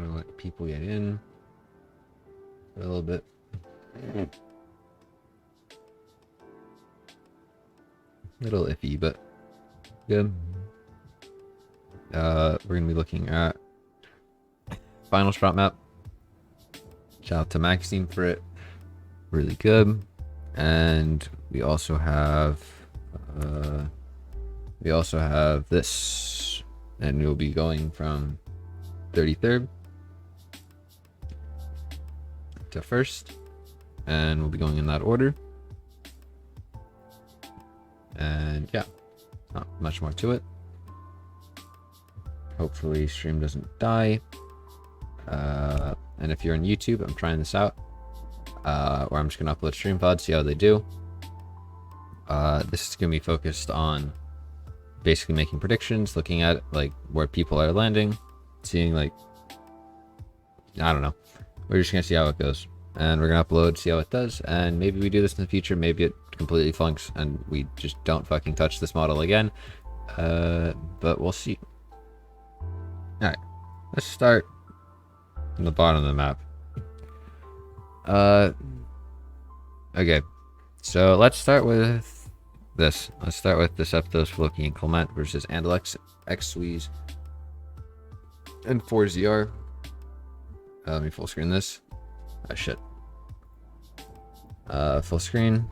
I'm gonna let people get in a little bit. Little iffy, but good. We're gonna be looking at final drop map. Shout out to Maxime for it. Really good. And we also have this, and we'll be going from 33rd to 1st, and we'll be going in that order. And yeah, not much more to it. Hopefully stream doesn't die. And if you're on YouTube, I'm trying this out, where I'm just gonna upload stream pods, see how they do. This is gonna be focused on basically making predictions, looking at like where people are landing, seeing like, I don't know. We're just gonna see how it goes, and we're gonna upload, see how it does, and maybe we do this in the future. Maybe it completely flunks and we just don't fucking touch this model again. But we'll see. All right, let's start on the bottom of the map. Okay, so let's start with this. Let's start with Deceptos, Floki, and Clement versus Andalex, Xsuize, and 4ZR. Let me full screen this. Oh shit. Full screen.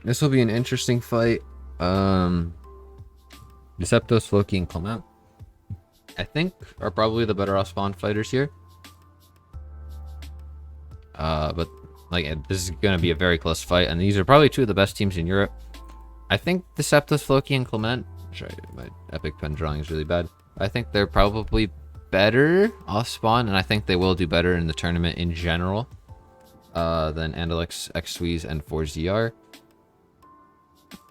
This will be an interesting fight. Deceptos, Floki, and Clement, I think, are probably the better off spawn fighters here. But like, this is gonna be a very close fight, and these are probably two of the best teams in Europe. I think Deceptos, Floki, and Clement. Sorry, my epic pen drawing is really bad. I think they're probably better off spawn, and I think they will do better in the tournament in general than Andalex, Xsuize, and 4ZR.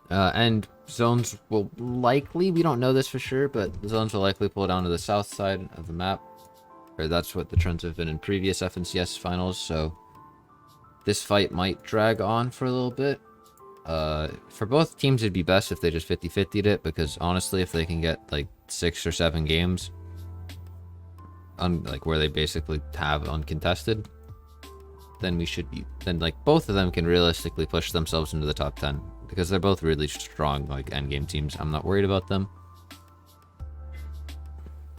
And zones will likely, we don't know this for sure, but the zones will likely pull down to the south side of the map, or that's what the trends have been in previous FNCS finals. So this fight might drag on for a little bit. For both teams, it'd be best if they just 50-50'd it, because honestly, if they can get like 6 or 7 games on like where they basically have uncontested, then then like both of them can realistically push themselves into the top 10, because they're both really strong like endgame teams. I'm not worried about them.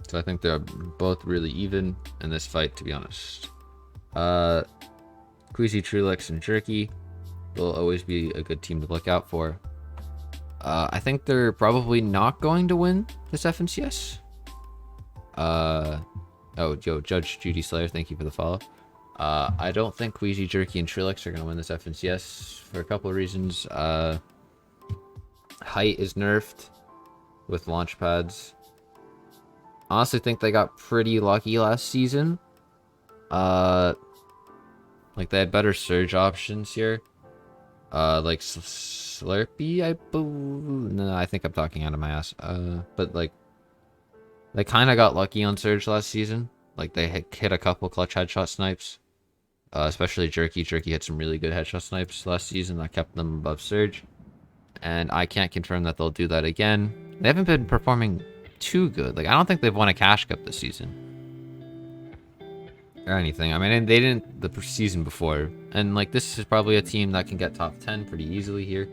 So I think they're both really even in this fight, to be honest. Queasy, Trulix, and Jerky will always be a good team to look out for. I think they're probably not going to win this FNCS. Oh, yo, Judge Judy Slayer, thank you for the follow. I don't think Queasy, Jerky, and Trulix are going to win this FNCS for a couple of reasons. Height is nerfed with launch pads. Honestly think they got pretty lucky last season. Like they had better surge options here. Like Slurpee, I believe. No, I think I'm talking out of my ass. But like, they kind of got lucky on surge last season. Like they hit a couple clutch headshot snipes. Especially Jerky. Jerky hit some really good headshot snipes last season that kept them above surge. And I can't confirm that they'll do that again. They haven't been performing too good. Like, I don't think they've won a cash cup this season or anything. I mean, they didn't the season before. And like, this is probably a team that can get top 10 pretty easily here.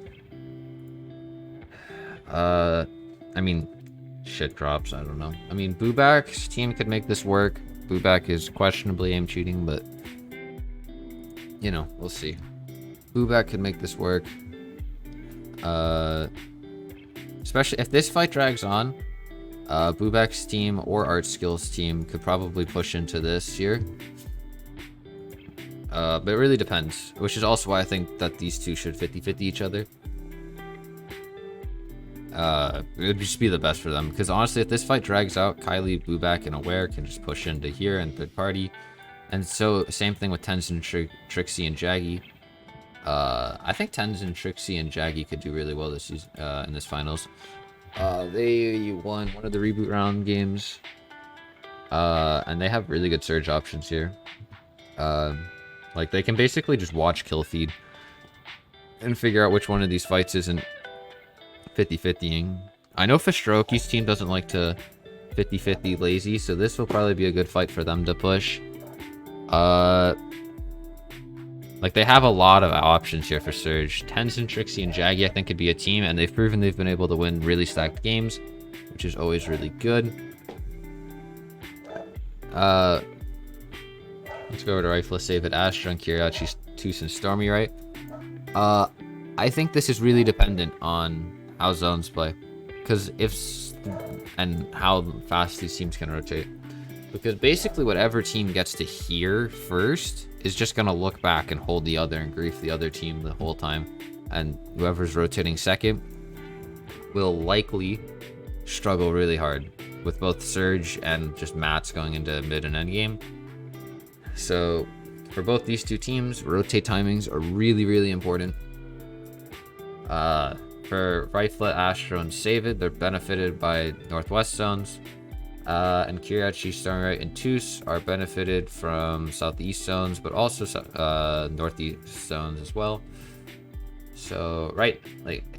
I mean, shit drops, I don't know. I mean, Bubak's team could make this work. Bubak is questionably aim cheating, but you know, we'll see. Bubak could make this work. Especially if this fight drags on, Bubak's team or Art Skills team could probably push into this here. But it really depends, which is also why I think that these two should 50-50 each other. It would just be the best for them, because honestly, if this fight drags out, Kylie, Bubak, and Aware can just push into here and third party. And so, same thing with Tenzin, Trixie, and Jaggy. I think Tenzin, Trixie, and Jaggy could do really well this season, in this finals. They won one of the reboot round games. And they have really good surge options here. Like, they can basically just watch kill feed and figure out which one of these fights isn't 50-50ing. I know Fistroki's team doesn't like to 50-50 lazy, so this will probably be a good fight for them to push. Like, they have a lot of options here for Surge. Tenzin, Trixie, and Jaggy, I think, could be a team, and they've proven they've been able to win really stacked games, which is always really good. Let's go over to Rifle, Save It, Astra, and Kiriachi, Toos, and Stormy, right? I think this is really dependent on how zones play. Because and how fast these teams can rotate. Because basically whatever team gets to here first is just going to look back and hold the other and grief the other team the whole time. And whoever's rotating second will likely struggle really hard with both Surge and just Mats going into mid and end game. So for both these two teams, rotate timings are really, really important. For Riflet, Astro, and Save It, they're benefited by Northwest zones. And Kiriachi, Stormray, and Toos are benefited from Southeast zones, but also Northeast zones as well. So, right, like,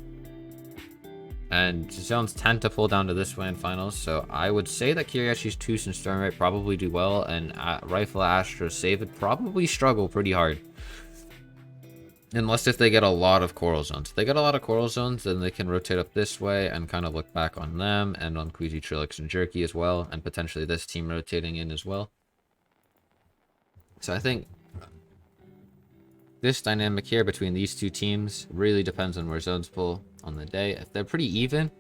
and zones tend to pull down to this way in finals. So I would say that Kiriachi's, Toos, and Stormray probably do well, and Rifle, Astro, Save It probably struggle pretty hard. Unless if they get a lot of coral zones. If they get a lot of coral zones, then they can rotate up this way and kind of look back on them and on Queasy, Trilix, and Jerky as well, and potentially this team rotating in as well. So I think this dynamic here between these two teams really depends on where zones pull on the day. If they're pretty even,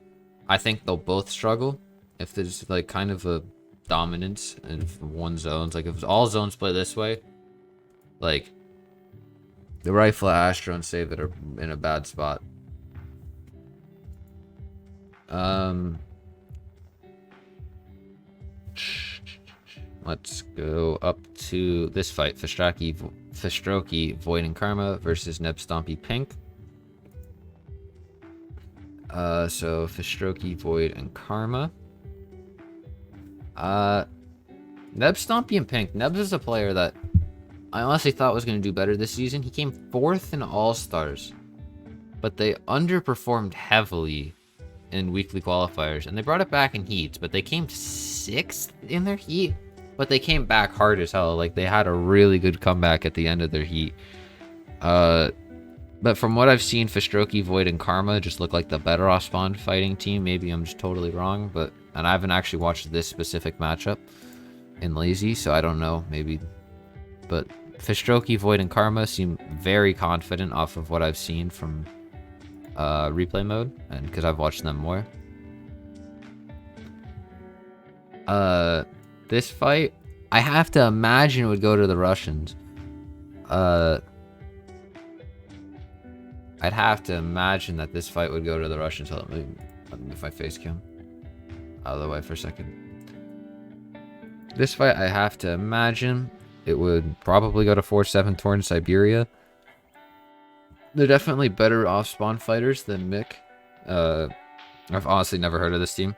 I think they'll both struggle. If there's like kind of a dominance in one zones, like if all zones play this way, like the Rifle, Astro, and Save It are in a bad spot. Let's go up to this fight. Fistroki, Void, and Karma versus Neb, Stompy, Pink. So Fistroki, Void, and Karma. Neb, Stompy, and Pink. Nebs is a player that I honestly thought was going to do better this season. He came 4th in All-Stars, but they underperformed heavily in weekly qualifiers, and they brought it back in heats, but they came 6th in their heat, but they came back hard as hell. Like, they had a really good comeback at the end of their heat. But from what I've seen, Fistroki, Void, and Karma just look like the better off spawn fighting team. Maybe I'm just totally wrong, and I haven't actually watched this specific matchup in Lazy, so I don't know, maybe. But Fistroki, Void, and Karma seem very confident off of what I've seen from replay mode, and because I've watched them more. This fight, I have to imagine it would go to the Russians. I'd have to imagine that this fight would go to the Russians. Hold on, let me move my face cam out of the way for a second. This fight, I have to imagine it would probably go to 4-7 Torn Siberia. They're definitely better off-spawn fighters than Mick. I've honestly never heard of this team.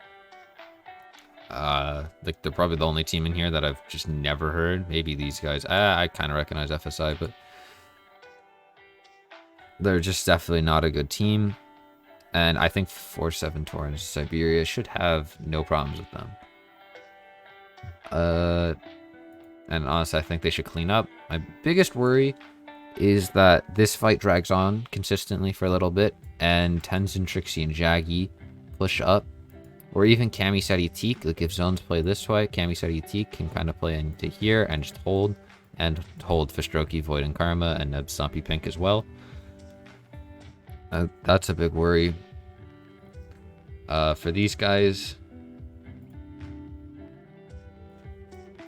Like, they're probably the only team in here that I've just never heard. Maybe these guys. I kind of recognize FSI, but they're just definitely not a good team. And I think 4-7 Torn Siberia should have no problems with them. And honestly, I think they should clean up. My biggest worry is that this fight drags on consistently for a little bit, and Tenzin, Trixie, and Jaggy push up. Or even Camiseti Teak, like if zones play this way, Camiseti Teak can kind of play into here and just hold Fistroki, Void, and Karma, and Neb, Stompy, Pink as well. That's a big worry. For these guys,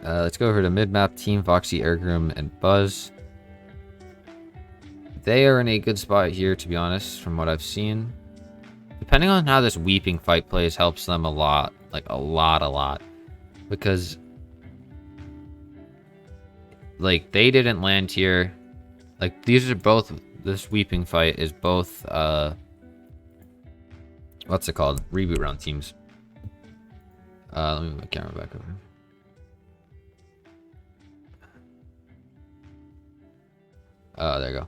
let's go over to mid-map team, Voxy, Airgroom, and Buzz. They are in a good spot here, to be honest, from what I've seen. Depending on how this Weeping fight plays helps them a lot. Like, a lot. Because, like, they didn't land here. Like, these are both, this Weeping fight is both, what's it called? Reboot round teams. Let me move my camera back over. There you go.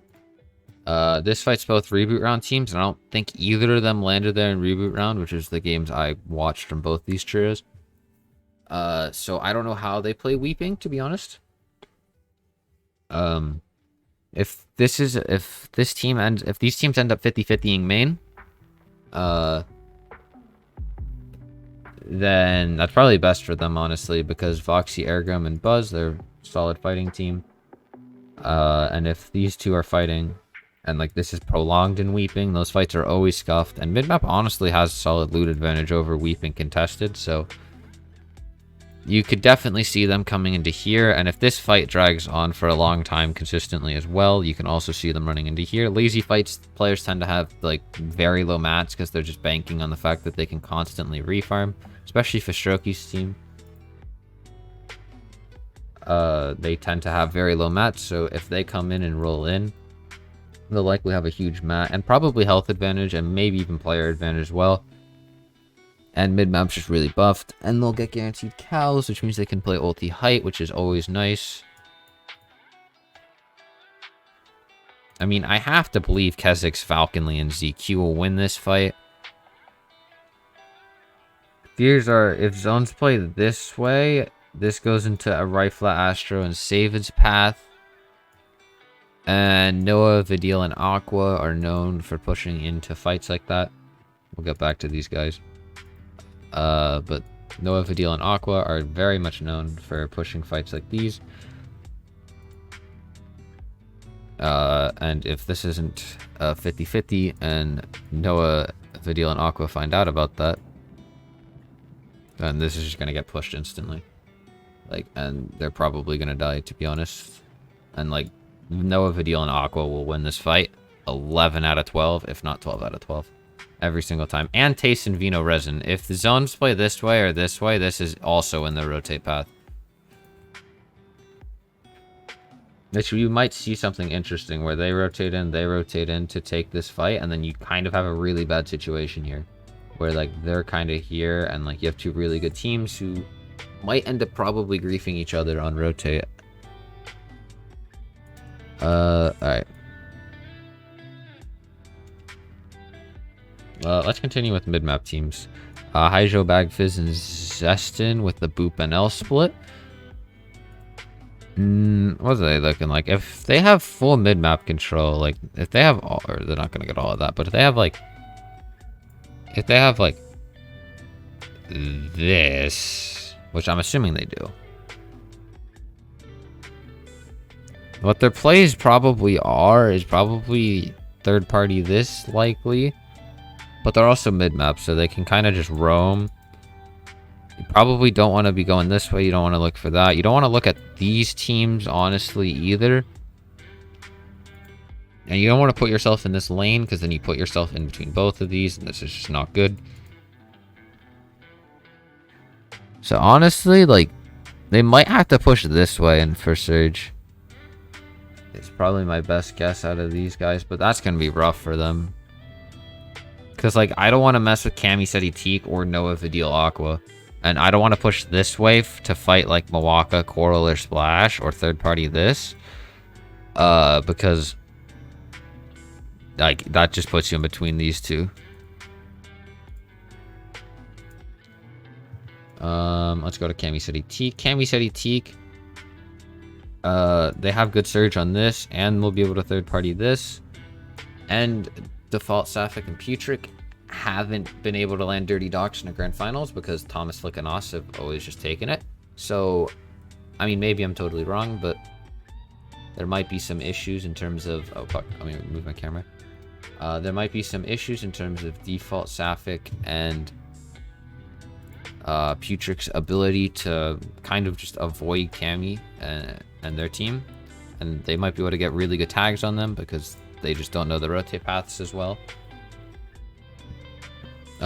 This fight's both reboot round teams, and I don't think either of them landed there in reboot round, which is the games I watched from both these trios. So I don't know how they play Weeping, to be honest. If these teams end up 50-50ing main, then that's probably best for them, honestly, because Voxy, Airgum, and Buzz, they're a solid fighting team. And if these two are fighting, and like this is prolonged in Weeping, those fights are always scuffed. And mid-map honestly has solid loot advantage over Weeping contested, so you could definitely see them coming into here. And if this fight drags on for a long time consistently as well, you can also see them running into here. Lazy fights, players tend to have like very low mats because they're just banking on the fact that they can constantly refarm, especially for Stroky's team. They tend to have very low mats, so if they come in and roll in, they'll likely have a huge mat and probably health advantage and maybe even player advantage as well. And mid-map's just really buffed, and they'll get guaranteed cows, which means they can play ulti height, which is always nice. I mean, I have to believe Kha'Zix, Falconly, and ZQ will win this fight. Fears are, if zones play this way, this goes into a Rifla, Astro, and Savid's path. And Noah, Vidil, and Aqua are known for pushing into fights like that. We'll get back to these guys. But Noah, Vidil, and Aqua are very much known for pushing fights like these. And if this isn't 50-50 and Noah, Vidil, and Aqua find out about that, then this is just going to get pushed instantly. Like, and they're probably going to die, to be honest. And like, Noah, Vidil, and Aqua will win this fight 11 out of 12, if not 12 out of 12. Every single time. And Taste and Vino Resin. If the zones play this way or this way, this is also in the rotate path. Which you might see something interesting where they rotate in to take this fight, and then you kind of have a really bad situation here. Where like they're kind of here, and like you have two really good teams who might end up probably griefing each other on rotate. Alright. Let's continue with mid-map teams. Hydro, Bagfizz, and Zestin with the Boop and L split. What are they looking like? If they have full mid-map control, like, if they have all, or they're not gonna get all of that, but if they have like this, which I'm assuming they do. What their plays probably are is probably third party this likely. But they're also mid-map, so they can kind of just roam. You probably don't want to be going this way. You don't want to look for that. You don't want to look at these teams, honestly, either. And you don't want to put yourself in this lane, because then you put yourself in between both of these, and this is just not good. So honestly, like, they might have to push this way and for Surge. It's probably my best guess out of these guys, but that's going to be rough for them. Because, like, I don't want to mess with Camiseti Teak or Noah, Vidil, Aqua. And I don't want to push this way to fight, like, Mawaka, Coral, or Splash, or third party this. Because, like, that just puts you in between these two. Let's go to Camiseti Teak. Camiseti Teak. They have good surge on this, and we'll be able to third party this. And Default, Sapphic, and Putric haven't been able to land Dirty Docks in the grand finals because Thomas, Flick, and Os have always just taken it. So, I mean, maybe I'm totally wrong, but there might be some issues in terms of... Oh, fuck. Let me move my camera. There might be some issues in terms of Default, Sapphic, and Putric's ability to kind of just avoid Cami and their team. And they might be able to get really good tags on them because they just don't know the rotate paths as well.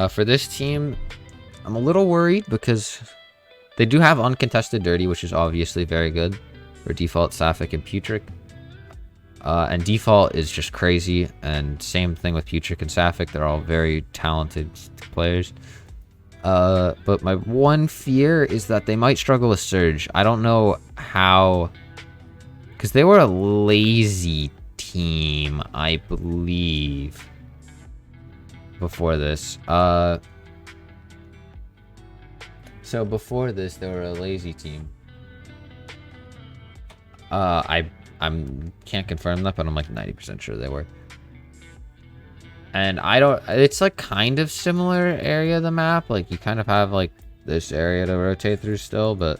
For this team, I'm a little worried because they do have uncontested Dirty, which is obviously very good for Default, Sapphic, and Putric. And Default is just crazy, and same thing with Putric and Sapphic. They're all very talented players. But my one fear is that they might struggle with Surge. I don't know how... Because they were a lazy team, I believe, before this. So before this, they were a lazy team. I'm can't confirm that, but I'm like 90% sure they were. And I don't. It's like kind of similar area of the map. Like you kind of have like this area to rotate through still, but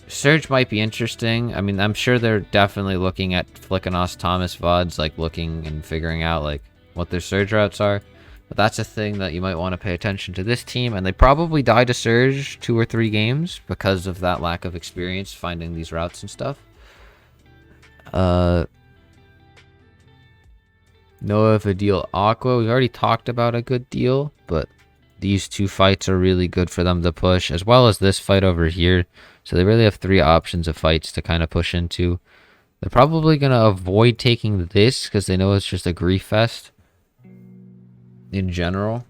Surge might be interesting. I mean, I'm sure they're definitely looking at Flickanos Thomas VODs, like looking and figuring out like what their Surge routes are. But that's a thing that you might want to pay attention to this team, and they probably died to Surge 2 or 3 games because of that lack of experience finding these routes and stuff. Noah Vidal Aqua, we've already talked about a good deal, but these 2 fights are really good for them to push, as well as this fight over here. So they really have 3 options of fights to kind of push into. They're probably going to avoid taking this because they know it's just a grief fest in general.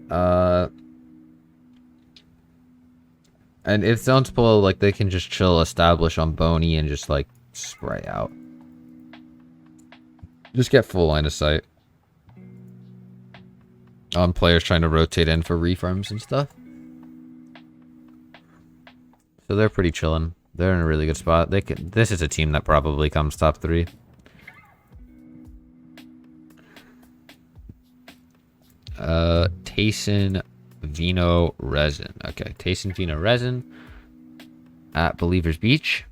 And if zones pull, like, they can just chill, establish on Boney, and just, like, spray out. Just get full line of sight on players trying to rotate in for refarms and stuff. So they're pretty chilling. They're in a really good spot. They can. This is a team that probably comes top 3. Tayson Vino Resin. Okay, Tayson Vino Resin at Believers Beach.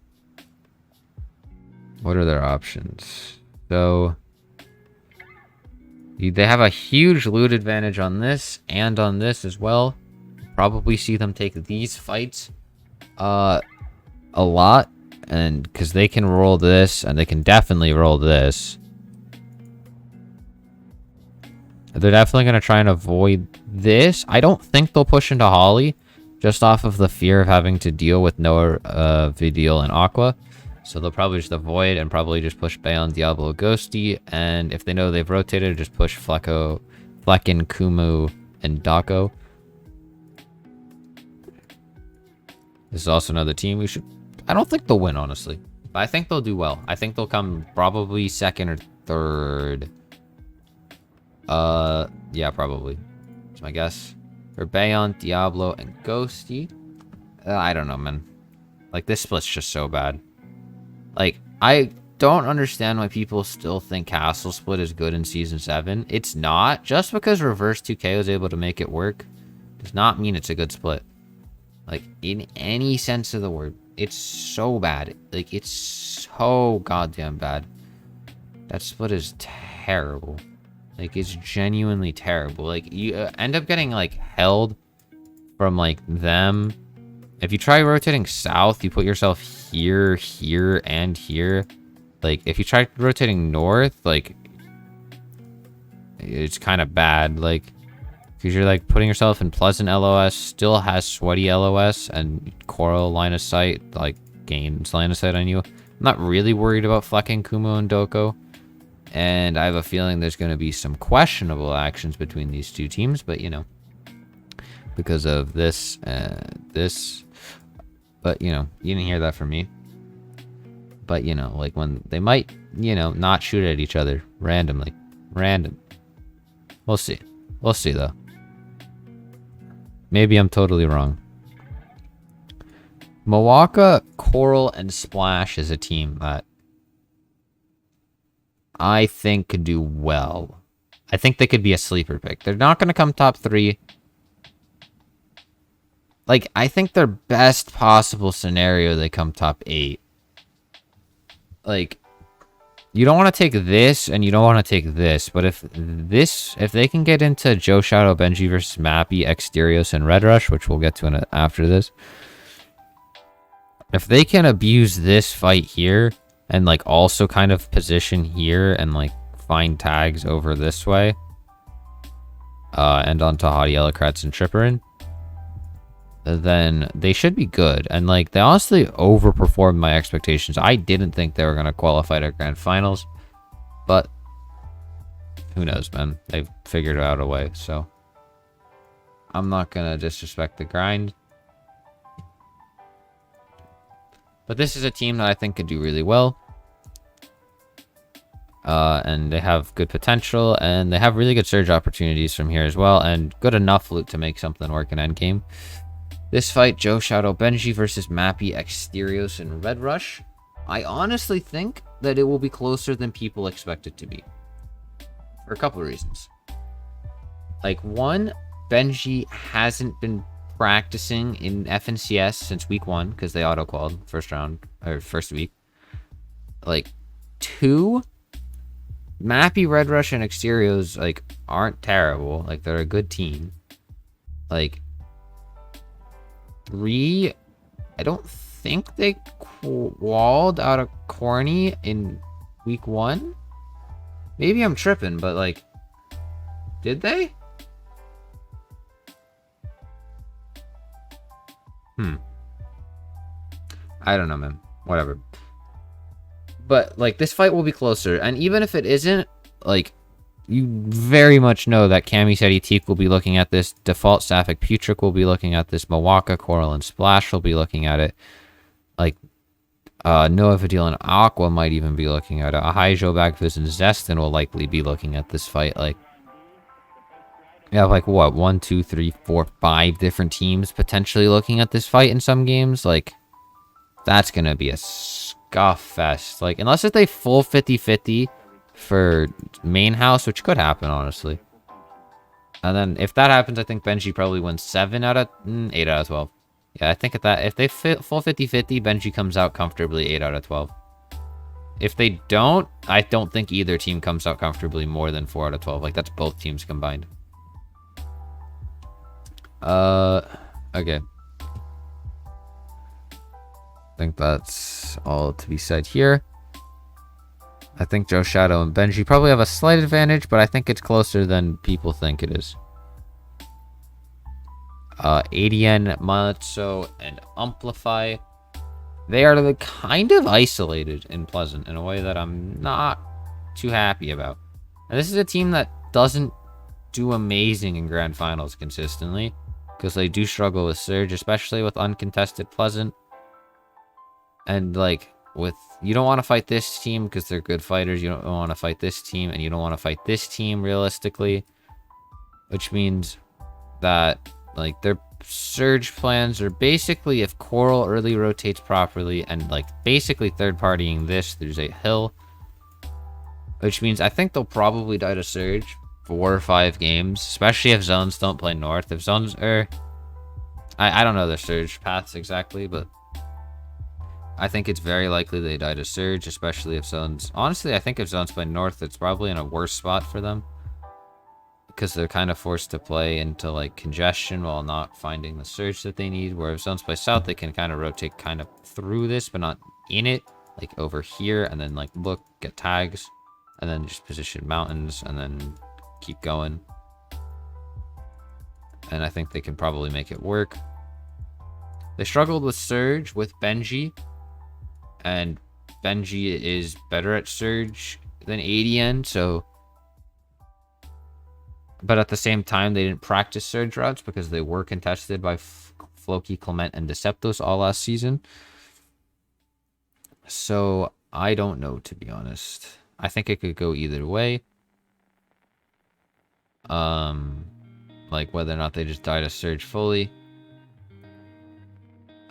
What are their options? So they have a huge loot advantage on this and on this as well. Probably see them take these fights a lot, and because they can roll this and they can definitely roll this. They're definitely going to try and avoid this. I don't think they'll push into Holly just off of the fear of having to deal with Noah, Vidal, and Aqua. So they'll probably just avoid and probably just push Bayon, Diablo, Ghosty. And if they know they've rotated, just push Flecken, Kumu, and Dako. This is also another team we should... I don't think they'll win, honestly. But I think they'll do well. I think they'll come probably 2nd or 3rd. Yeah, probably. That's my guess. For Bayon, Diablo, and Ghosty. I don't know, man. Like, this split's just so bad. Like, I don't understand why people still think Castle Split is good in Season 7. It's not. Just because Reverse 2K was able to make it work does not mean it's a good split. Like, in any sense of the word. It's so bad. Like, it's so goddamn bad. That split is terrible. Like, it's genuinely terrible. Like, you end up getting, like, held from, like, them. If you try rotating south, you put yourself here, here, and here. Like, if you try rotating north, like, it's kind of bad. Like, because you're, like, putting yourself in Pleasant LOS, still has Sweaty LOS, and Coral line of sight, like, gains line of sight on you. I'm not really worried about Flecken, Kumo, and Doko. And I have a feeling there's going to be some questionable actions between these 2 teams, but, you know, because of this and this. But, you know, you didn't hear that from me. But, you know, like when they might, you know, not shoot at each other randomly. Random. We'll see. We'll see, though. Maybe I'm totally wrong. Moaka, Coral, and Splash is a team that I think could do well. I think they could be a sleeper pick. They're not going to come top 3. Like, I think their best possible scenario, they come top 8. Like, you don't want to take this, and you don't want to take this. But if they can get into Joe Shadow, Benji versus Mappy, Exterios, and Red Rush, which we'll get to after this. If they can abuse this fight here, and, like, also kind of position here and, like, find tags over this way. And onto Haughty Elocrats and Tripperin. Then they should be good. And, like, they honestly overperformed my expectations. I didn't think they were going to qualify to Grand Finals. But who knows, man. They've figured out a way, so I'm not going to disrespect the grind. But this is a team that I think could do really well. And they have good potential, and they have really good surge opportunities from here as well, and good enough loot to make something work in endgame. This fight, Joe Shadow Benji versus Mappy, Exterios, and Red Rush. I honestly think that it will be closer than people expect it to be. For a couple of reasons. Like, one, Benji hasn't been practicing in FNCS since week 1 because they auto-qualified first round, or first week. Like, 2, Mappy, Red Rush, and Exterios, like, aren't terrible. Like, they're a good team. Like, 3, I don't think they walled out of Corny in week 1. Maybe I'm tripping, but, like, did they? I don't know, man. Whatever. But, like, this fight will be closer. And even if it isn't, like, you very much know that Cami Teak will be looking at this. Default Sapphic Putric will be looking at this. Mawaka, Coral, and Splash will be looking at it. Like, Noah Fadil and Aqua might even be looking at it. Ahaijo, Bagfizz, and Zestin will likely be looking at this fight. Like, you have, like, what? 1, 2, 3, 4, 5 different teams potentially looking at this fight in some games. Like, that's gonna be a scuff fest. Like, unless if they full 50-50 for main house, which could happen, honestly. And then if that happens, I think Benji probably wins 8 out of 12. Yeah, I think if they full 50-50, Benji comes out comfortably 8 out of 12. If they don't, I don't think either team comes out comfortably more than 4 out of 12. Like, that's both teams combined. Okay. I think that's all to be said here. I think Joe Shadow and Benji probably have a slight advantage, but I think it's closer than people think it is. ADN, Matzo, and Amplify. They are like kind of isolated in Pleasant in a way that I'm not too happy about. And this is a team that doesn't do amazing in grand finals consistently, because they do struggle with Surge, especially with uncontested Pleasant. And like, you don't want to fight this team because they're good fighters. You don't want to fight this team, and you don't want to fight this team realistically. Which means that, like, their Surge plans are basically if Coral early rotates properly and, like, basically third-partying this through Zay Hill. Which means I think they'll probably die to Surge 4 or 5 games, especially if zones don't play North. If zones are... I don't know their Surge paths exactly, but I think it's very likely they die to Surge, especially if zones... Honestly, I think if zones play North, it's probably in a worse spot for them, because they're kind of forced to play into, like, congestion while not finding the Surge that they need. Where if zones play South, they can kind of rotate kind of through this, but not in it. Like, over here, and then, like, look, get tags, and then just position mountains, and then keep going. And I think they can probably make it work. They struggled with Surge with Benji, and Benji is better at Surge than ADN, so... But at the same time, they didn't practice Surge routes because they were contested by Floki, Clement, and Deceptos all last season. So, I don't know, to be honest. I think it could go either way. Like, whether or not they just die to Surge fully.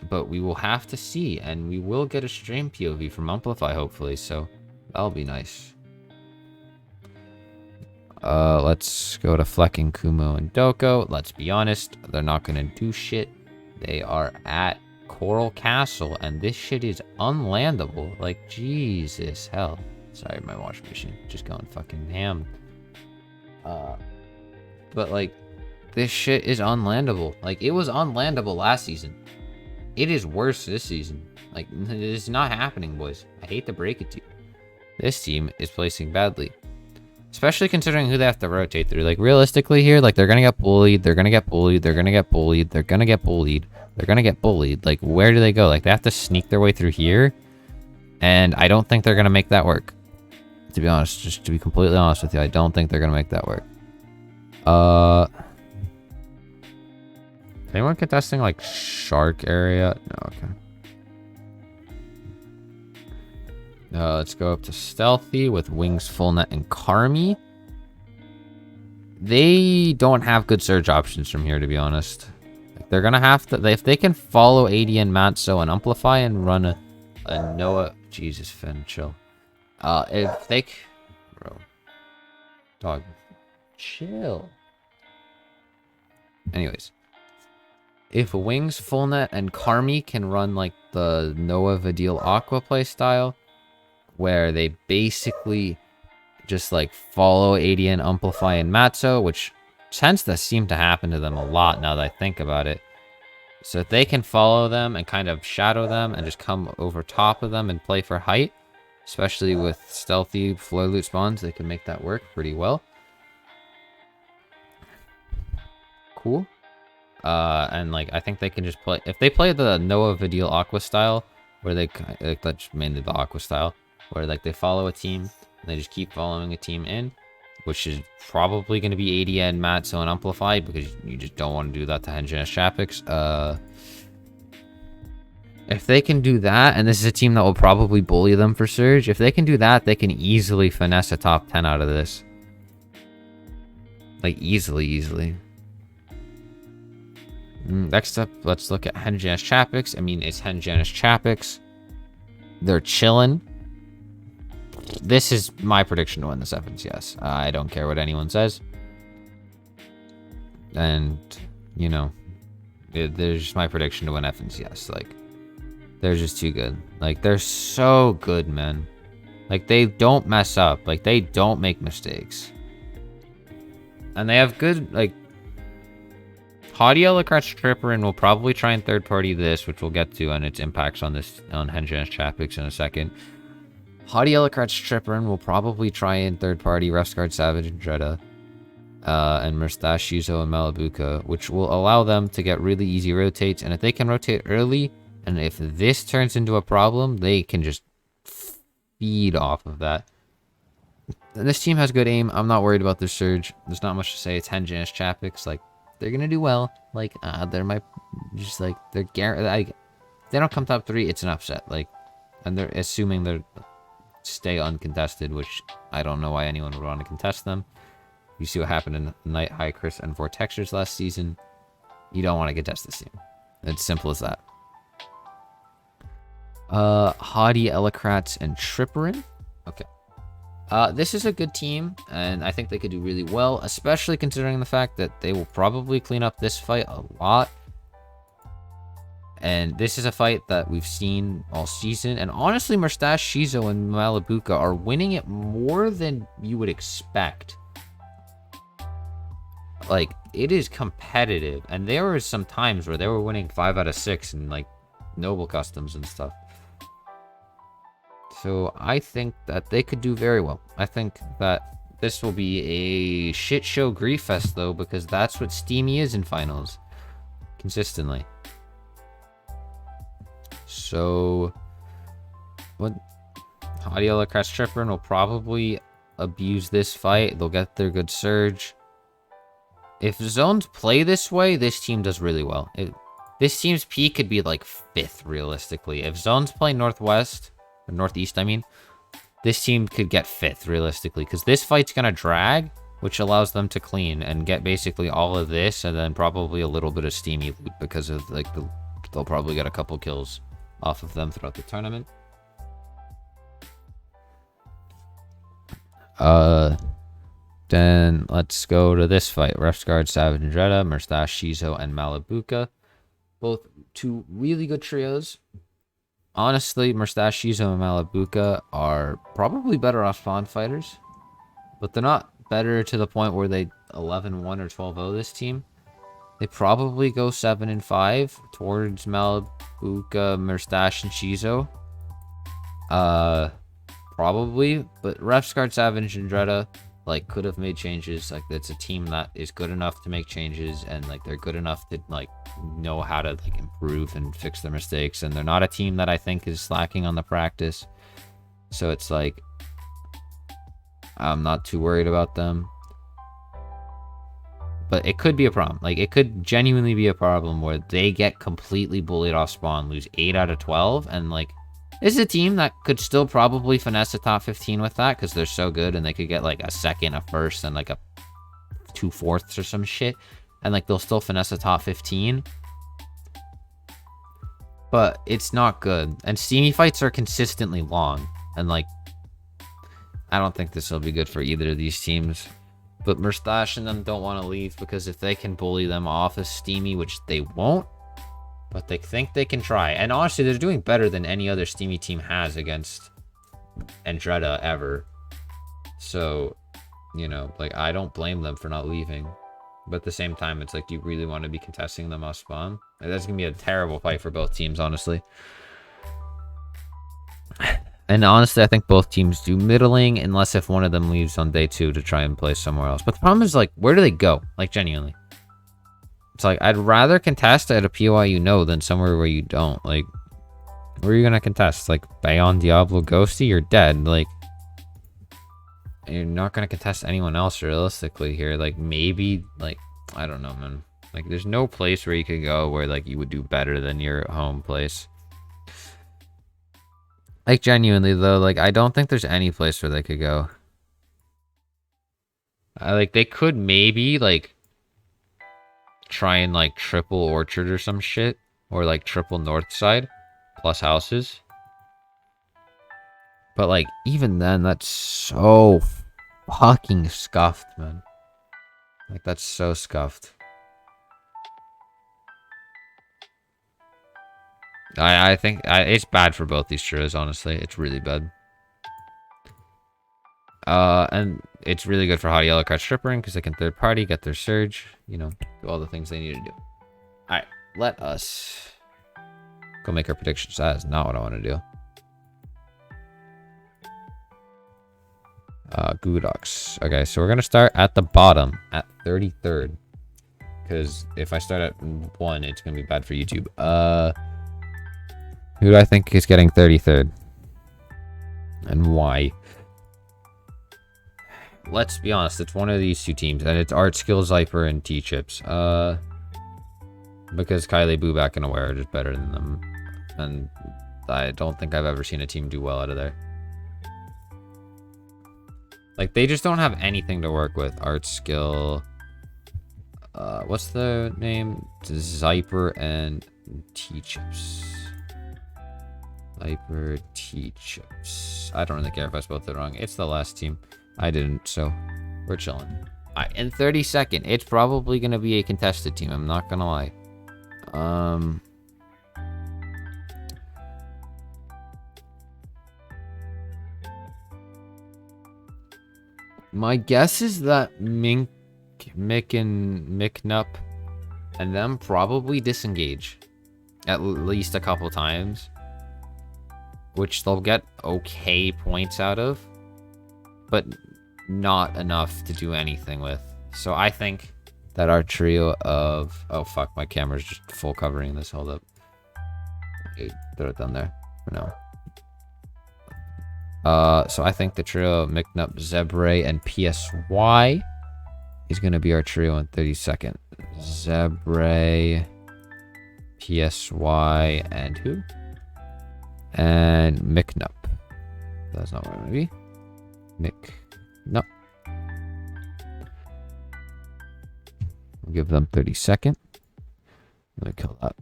But we will have to see, and we will get a stream POV from Amplify, hopefully, so that'll be nice. Let's go to Flecking, Kumo, and Doko. Let's be honest, they're not gonna do shit. They are at Coral Castle, and this shit is unlandable. Like, Jesus hell. Sorry, my washing machine just going fucking ham. But, like, this shit is unlandable. Like, it was unlandable last season. It is worse this season. Like, it is not happening, boys. I hate to break it to you. This team is placing badly. Especially considering who they have to rotate through. Like, realistically here, like, they're gonna get bullied, they're gonna get bullied, they're gonna get bullied, they're gonna get bullied, they're gonna get bullied. Like, where do they go? Like, they have to sneak their way through here. And I don't think they're gonna make that work. To be honest, just to be completely honest with you, I don't think they're gonna make that work. Anyone contesting, like, Shark area? No, okay. Let's go up to Stealthy with Wings, Fullnet, and Karmi. They don't have good surge options from here, to be honest. They're gonna have to... if they can follow ADN, Matzo, and Amplify and run a Noah... Jesus, Finn, chill. If they... Bro. Dog. Chill. Anyways. If Wings, Fullnet, and Karmi can run like the Noah Vidil Aqua play style, where they basically just like follow ADN, Amplify, and Matzo, which tends to seem to happen to them a lot now that I think about it. So if they can follow them and kind of shadow them and just come over top of them and play for height, especially with stealthy floor loot spawns, they can make that work pretty well. Cool. And like I think they can just play, if they play the Noah Vidil Aqua style, where they like that's mainly the Aqua style, where like they follow a team and they just keep following a team in, which is probably going to be ADN, Matzo, and Amplify, because you just don't want to do that to Hengenis Chapix. If they can do that, and this is a team that will probably bully them for Surge, if they can do that, they can easily finesse a top 10 out of this. Like, easily. Next up, let's look at Hengenis Chapix. I mean, it's Hengenis Chapix. They're chilling. This is my prediction to win the sevens, yes. I don't care what anyone says. And, you know, there's just my prediction to win Evans, yes. Like, they're just too good. Like, they're so good, man. Like, they don't mess up. Like, they don't make mistakes. And they have good, like... Hadiel, Lakratz, Tripperin will probably try and third-party this, which we'll get to, and its impacts on this on Hengenis Chapix in a second. Hadiel, Lakratz, Tripperin will probably try and third-party Refsguard, Savage, and Dredda. And Mustache, Shizo, and Malabuka, which will allow them to get really easy rotates. And if they can rotate early, and if this turns into a problem, they can just feed off of that. And this team has good aim. I'm not worried about their surge. There's not much to say. It's Hengenis Chapix. Like, they're gonna do well. Like, they're just like, they're like, they don't come top 3, it's an upset. Like, and they're assuming they're stay uncontested, which I don't know why anyone would want to contest them. You see what happened in Night High Chris and Vortextures last season. You don't want to contest this team. It's simple as that. Hadi, Elekratz, and Tripperin. Okay. This is a good team, and I think they could do really well, especially considering the fact that they will probably clean up this fight a lot. And this is a fight that we've seen all season, and honestly, Mustache, Shizo, and Malabuka are winning it more than you would expect. Like, it is competitive, and there were some times where they were winning 5 out of 6 in, like, Noble Customs and stuff. So I think that they could do very well. I think that this will be a shit show grief fest, though, because that's what Steamy is in finals. Consistently. So, what? Hadiel, Lakratz, Tripperin will probably abuse this fight. They'll get their good surge. If zones play this way, this team does really well. This team's peak could be like 5th, realistically. If zones play northwest, or northeast, I mean, this team could get 5th, realistically. Because this fight's going to drag, which allows them to clean and get basically all of this, and then probably a little bit of Steamy loot, because of, like, they'll probably get a couple kills off of them throughout the tournament. Then let's go to this fight. Refsguard, Savage, and Dredda, Mustache, Shizo, and Malabuka. Both 2 really good trios. Honestly, Mustache, Shizo, and Malabuka are probably better off spawn fighters. But they're not better to the point where they 11-1 or 12-0 this team. They probably go 7-5 towards Malabuka, Mustache, and Shizo. Probably. But Refsguard, Savage, and Dredda, like, could have made changes. Like, it's a team that is good enough to make changes, and like they're good enough to like know how to like improve and fix their mistakes. And they're not a team that I think is slacking on the practice. So it's like, I'm not too worried about them. But it could be a problem. Like, it could genuinely be a problem where they get completely bullied off spawn, lose 8 out of 12, and like This is a team that could still probably finesse the top 15 with that because they're so good and they could get like a second, a first, and like a 2/4 or some shit. And like they'll still finesse the top 15. But it's not good. And steamy fights are consistently long. And like, I don't think this will be good for either of these teams. But Mustache and them don't want to leave because if they can bully them off as steamy, which they won't, but they think they can try. And honestly, they're doing better than any other steamy team has against Andretta ever. So, you know, like, I don't blame them for not leaving. But at the same time, it's like, do you really want to be contesting them off spawn? Like, that's going to be a terrible fight for both teams, honestly. And honestly, I think both teams do middling, unless if one of them leaves on day 2 to try and play somewhere else. But the problem is, like, where do they go? Like, genuinely. It's like, I'd rather contest at a POI you know than somewhere where you don't. Like, where are you going to contest? Like, Bayon, Diablo, Ghosty, you're dead. Like, you're not going to contest anyone else realistically here. Like, maybe, like, I don't know, man. Like, there's no place where you could go where, like, you would do better than your home place. Like, genuinely, though, like, I don't think there's any place where they could go. Like, they could maybe, like, try and, like, triple Orchard or some shit. Or, like, triple North Side. Plus houses. But, like, even then, that's so fucking scuffed, man. Like, that's so scuffed. I think it's bad for both these trios, honestly. It's really bad. And it's really good for Hot Yellow Card Strippering because they can third party, get their surge, you know, do all the things they need to do. Alright, let us go make our predictions. That is not what I want to do. Goodox. Okay, so we're going to start at the bottom at 33rd. Because if I start at 1, it's going to be bad for YouTube. Who do I think is getting 33rd? And why? Let's be honest, it's one of these two teams, and it's Art Skills, Zyper, and T-Chips. Because Kylie, Booback, and Aware are just better than them. And I don't think I've ever seen a team do well out of there. Like, they just don't have anything to work with. Art Skill... what's the name? Zyper and T-Chips. Zyper, T-Chips. I don't really care if I spelled it wrong. It's the last team. I didn't, so we're chilling. Alright, in 32nd, it's probably going to be a contested team. I'm not going to lie. My guess is that Mick and McNup and them probably disengage at least a couple times, which they'll get okay points out of, but not enough to do anything with. So I think that our trio of... Oh, fuck, my camera's just full covering this. Hold up. Okay, throw it down there for now. So I think the trio of McNup, Zebre, and PSY is going to be our trio in 32nd. Zebre, PSY, and who? And McNup. That's not what I'm going to be. McNup. We'll give them 32nd. Let me kill that.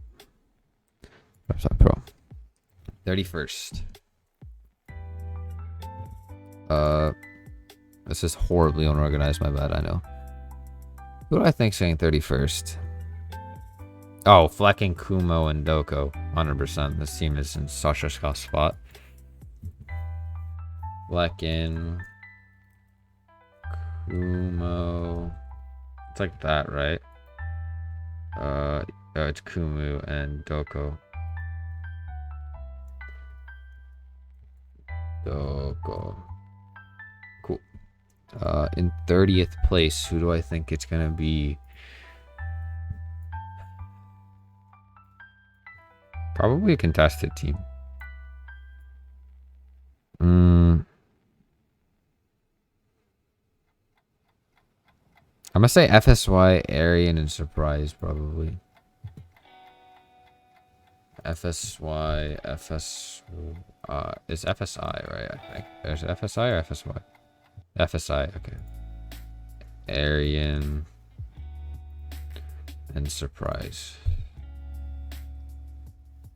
Website Pro. 31st. This is horribly unorganized, my bad, I know. Who do I think saying 31st? Oh, Flecking, Kumo, and Doko. 100%. This team is in such a scuff spot. Flecking, Kumo. It's like that, right? It's Kumu and Doko. Doko. Cool. In 30th place, who do I think it's gonna be? Probably a contested team. I'm gonna say FSY, Arian, and Surprise, probably. FSY, is FSI, right? I think. There's FSI or FSY? FSI, okay. Aryan and Surprise.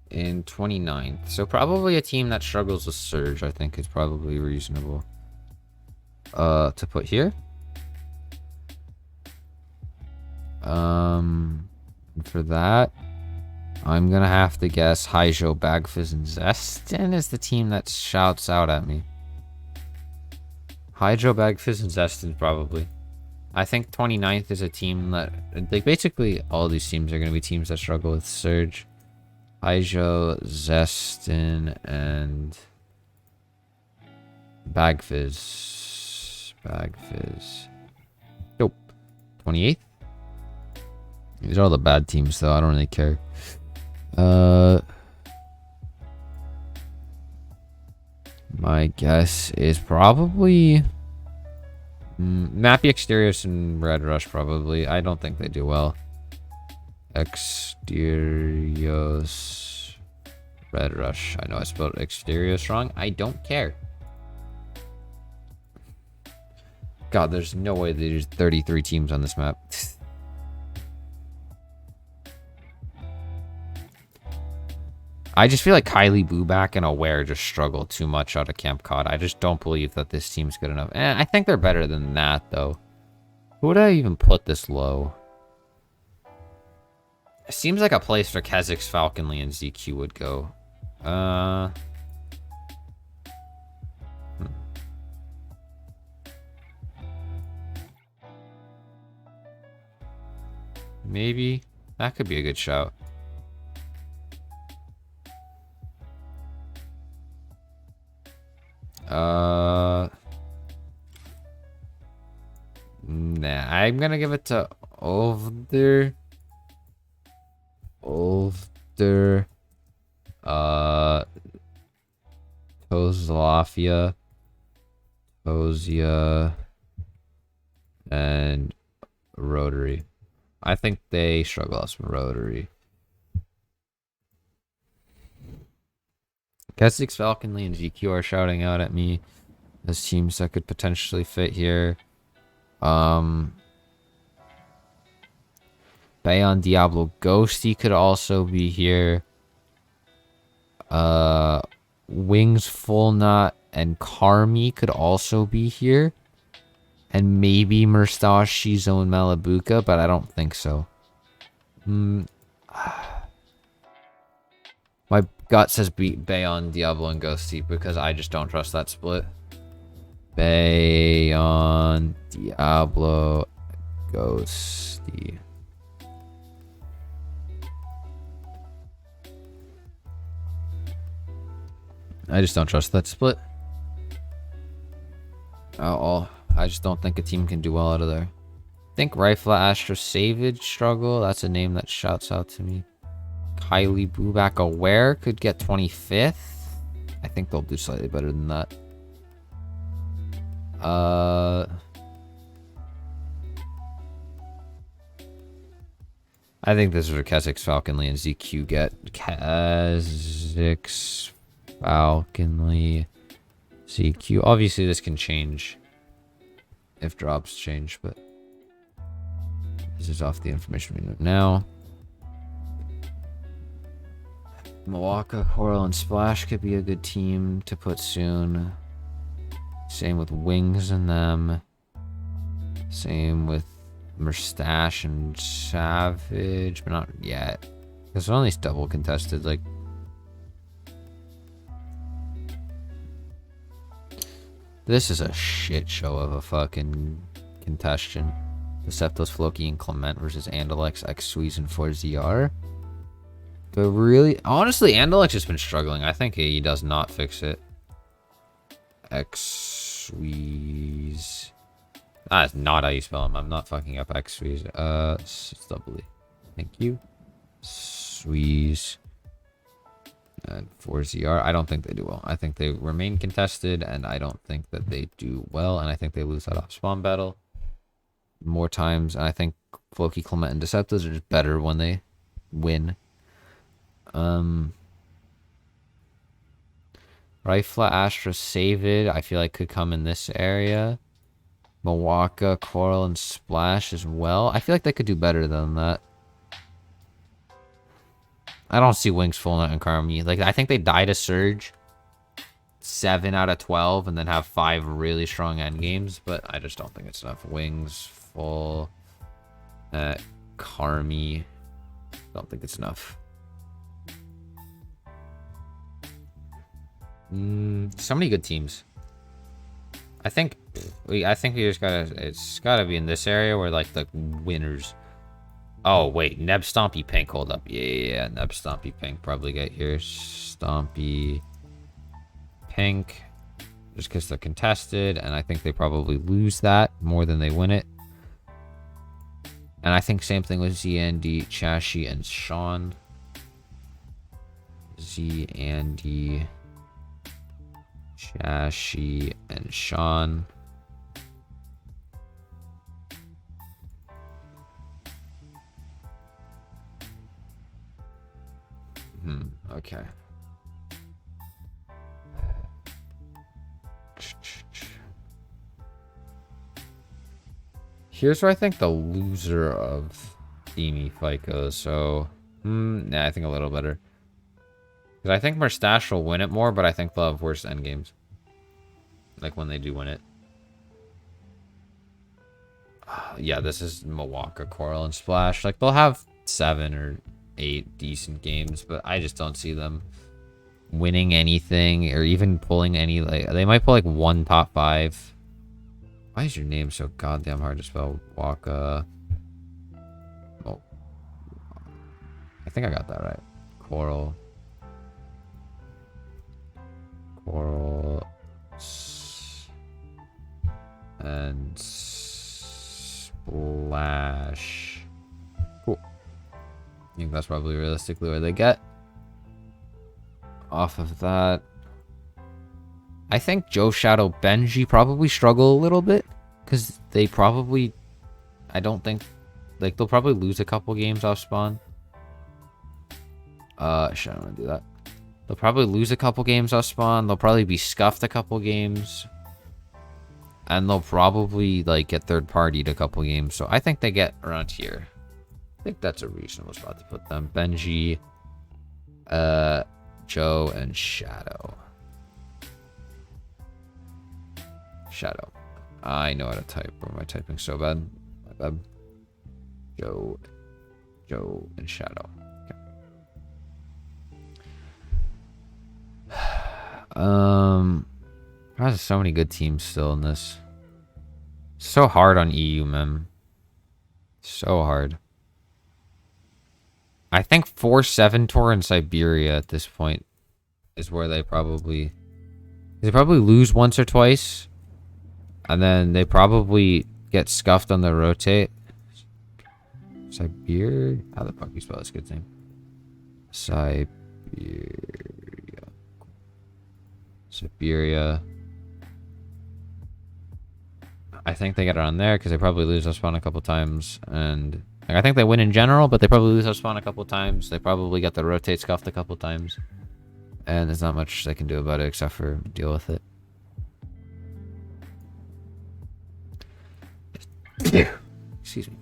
In 29th. So probably a team that struggles with Surge, I think, is probably reasonable. To put here. For that, I'm gonna have to guess Haijo, Bagfizz, and Zestin is the team that shouts out at me. Haijo, Bagfizz, and Zestin probably. I think 29th is a team that, like, basically all these teams are gonna be teams that struggle with Surge. Haijo, Zestin, and Bagfizz. Nope. 28th? These are all the bad teams, though. I don't really care. My guess is probably Mappy, Exteriors, and Red Rush, probably. I don't think they do well. Exteriors, Red Rush. I know I spelled Exteriors wrong. I don't care. God, there's no way there's 33 teams on this map. I just feel like Kylie Booback and Aware just struggle too much out of Camp Cod. I just don't believe that this team's good enough. And I think they're better than that, though. Who would I even put this low? It seems like a place for Kha'Zix, Falconly, and ZQ would go. Maybe. That could be a good shout. Nah, I'm gonna give it to Ulfder. Tozlafia, Tozia, and Rotary. I think they struggle us with Rotary. Kha'Zix, Falconly, and GQ are shouting out at me as teams that could potentially fit here. Bayon, Diablo, Ghosty could also be here. Wings, Full Knot, and Karmi could also be here. And maybe Murstache, Shizo, and Malabuka, but I don't think so. My gut says beat Bayon, Diablo, and Ghosty because I just don't trust that split. Bayon, Diablo, Ghosty. I just don't trust that split. I just don't think a team can do well out of there. I think Rifle Astro Savage struggle. That's a name that shouts out to me. Kylie Booback Aware could get 25th. I think they'll do slightly better than that. I think this is where Kha'Zix, Falconly, and ZQ get. Kha'Zix, Falconly, ZQ. Obviously, this can change if drops change, but this is off the information we know now. Milwaukee, Coral, and Splash could be a good team to put soon. Same with Wings and them. Same with Murstache and Savage, but not yet. Because they're only double contested, like. This is a shit show of a fucking contestation. Deceptos, Floki, and Clement versus Andalex, X-Sweeze, and 4ZR. But really, honestly, Andalex has been struggling. I think he does not fix it. X-Sweeze. That is not how you spell him. I'm not fucking up X-Sweeze. It's double E. Thank you. Sweeze. And 4ZR. I don't think they do well. I think they remain contested, and I don't think that they do well, and I think they lose that off spawn battle more times, and I think Floki, Clement, and Deceptos are just better when they win. Rifla, Astra, Save I feel like could come in this area. Mawaka, Coral, and Splash as well. I feel like they could do better than that. I don't see Wings, Full Net, and Karmi. Like, I think they die to Surge 7 out of 12 and then have 5 really strong end games, but I just don't think it's enough. Wings, Full Net, Karmi. Don't think it's enough. So many good teams. I think we just gotta. It's gotta be in this area where like the winners. Oh wait, Neb Stompy Pink. Hold up, yeah. Neb Stompy Pink probably get here. Stompy Pink, just because they're contested, and I think they probably lose that more than they win it. And I think same thing with ZND, Chashi, and Sean. ZND, Chashi, and Sean. Okay. Here's where I think the loser of Steamy fight goes. So, nah, I think a little better. Because I think Mustache will win it more, but I think they'll have worse endgames. Like when they do win it. Yeah, this is Mawaka, Coral, and Splash. Like they'll have 7 or 8 decent games, but I just don't see them winning anything or even pulling any. Like they might pull like 1 top 5. Why is your name so goddamn hard to spell? Waka. Oh, I think I got that right. Coral. And Splash. Cool. I think that's probably realistically where they get. Off of that, I think Joe, Shadow, Benji probably struggle a little bit because they probably, I don't think, like they'll probably lose a couple games off spawn. Shit, I don't want to do that. They'll probably lose a couple games off spawn. They'll probably be scuffed a couple games. And they'll probably like get third partied a couple games. So I think they get around here. I think that's a reasonable spot to put them. Benji, Joe, and Shadow. Shadow. I know how to type. Or am I typing so bad? My bad. Joe, and Shadow. Okay. There's so many good teams still in this. So hard on EU, man. So hard. I think 4-7 tour in Siberia at this point is where they probably lose once or twice. And then they probably get scuffed on the rotate. Siberia? How the fuck you spell this good name? Siberia. I think they get around there because they probably lose up spawn a couple times. And like, I think they win in general, but they probably lose up spawn a couple times. They probably get the rotate scuffed a couple times. And there's not much they can do about it except for deal with it. Excuse me.